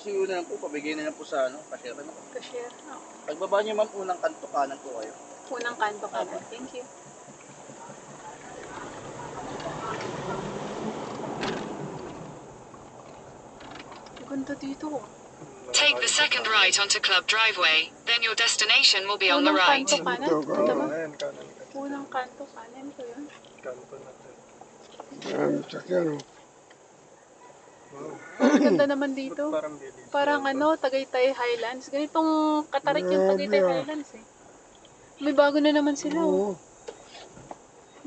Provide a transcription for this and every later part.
kasi yun na lang po, pabigay na lang po sa ano, cashier. Ano? Cashier. Oh. Pagbaba niyo ma'am, unang kanto kanan po kayo. Unang kanto kanan. Thank you. Ganda dito. Take the second right onto Club Driveway, then your destination will be on the Unang right. kanto kanan. Dito, Ganda ba? ayan, kanan. Unang kanto kanan ko yun. Kanto natin. Ayan, sakyan, oh. Ang ganda naman dito. Parang bilis. Parang ano, Tagaytay Highlands. Ganitong katarik yung Tagaytay Grabe, ah. Highlands eh. May bago na naman sila. Oh. Oo.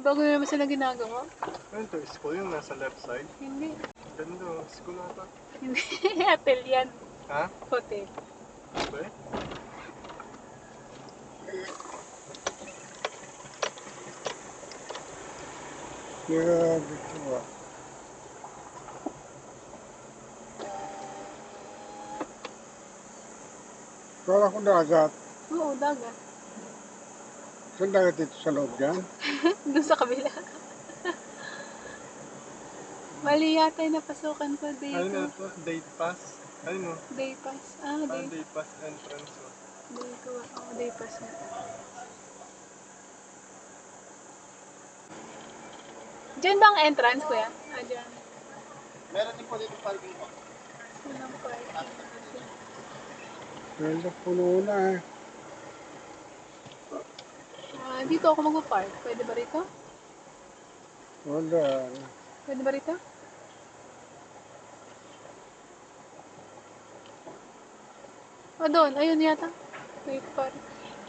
Bago na naman sila ginagawa. Ano to, school yung nasa left side? Hindi. Ganda, oh. School ata. Hindi. Hotel yan. Ha? Hotel. Ba? Grabe ito, ah. Kala ko dagat. Oo, dagat. Saan dagat ito sa loob dyan? Doon sa kabila. Mali yata yung napasukan ko dito. Ano na ito? Day pass? Ano? Day pass. Ah, day, Day pass entrance, oh. dito. Oh, day pass nga. Diyan ba ang entrance, kuya? Ah, diyan. Meron din po dito parking po. Unang parking. Ganda, puno na, eh. Ah, dito ako mag-park. Pwede ba rito? Wala. Pwede ba rito? Ah, doon. Ayun yata. May park.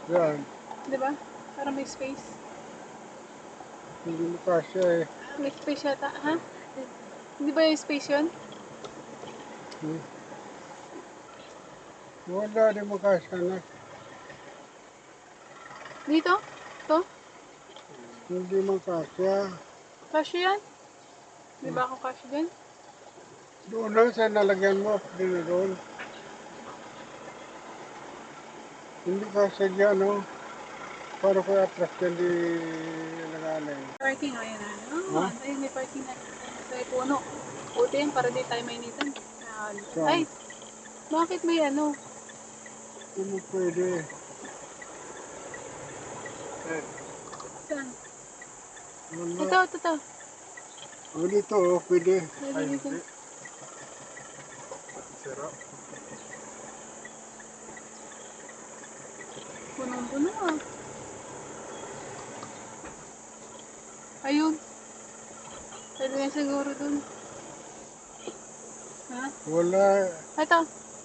Yan. Di ba? Para may space. Hindi mo kasya, eh. May space yata. Ha? Hindi ba yung space yun? Wala, di mo kasya na. Dito? To? Hindi mo kasya. Kasya yan? Di ba ako kasya dyan? Doon lang sa nalagyan mo, din na doon. Hindi kasya dyan, oh. Para ko atras dyan di nanganay. Parking, o yan. Ha? Ayun, may parking na. May puno. Buti yan, para di tayo mainitan. Saan? Ay, bakit may ano? Hindi mo pwede. Saan? Wala. Ito. O dito, oh, pwede. Pwede dito. Sira. Punong-puno ah. Ayun. Pwede na siguro dun. Ha? Wala. Ito.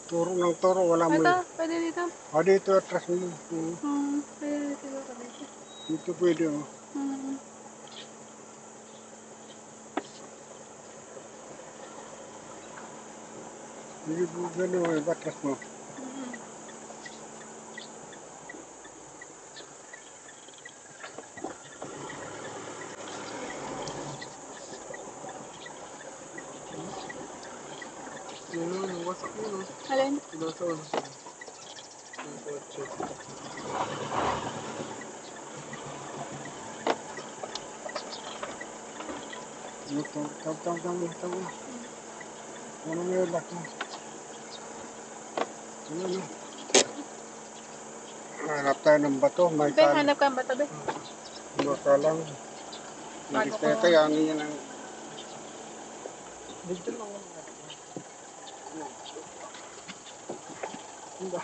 Turo ng turo, wala mo. Ito. Pwede dito. O dito, atras mo. Pwede dito siguro dito. Dito pwede, oh. Hindi po gano'n, eh, atras mo. Yun, wasak yun, oh. Alin? Pinasawan siya. Yung kotse. Tawa. Ano nga yung laki? Ano na? Hanap tayo ng bato, may Be, kal. hanap ka ang bata, be. Baka lang. Hindi Bago kaya ko. kayanin yan ang... Dito lang ako. Hindi.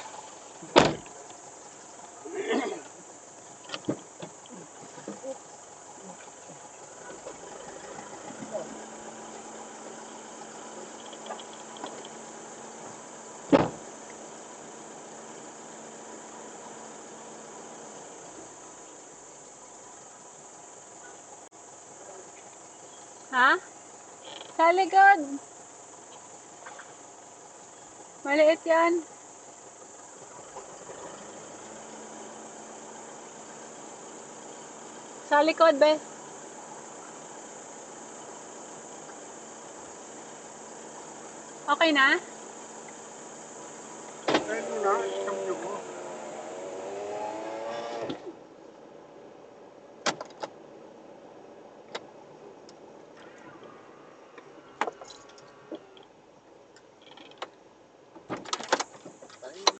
Ha? Sa likod. Maliit yan. Sa likod, be. Okay na? Kaya mo na,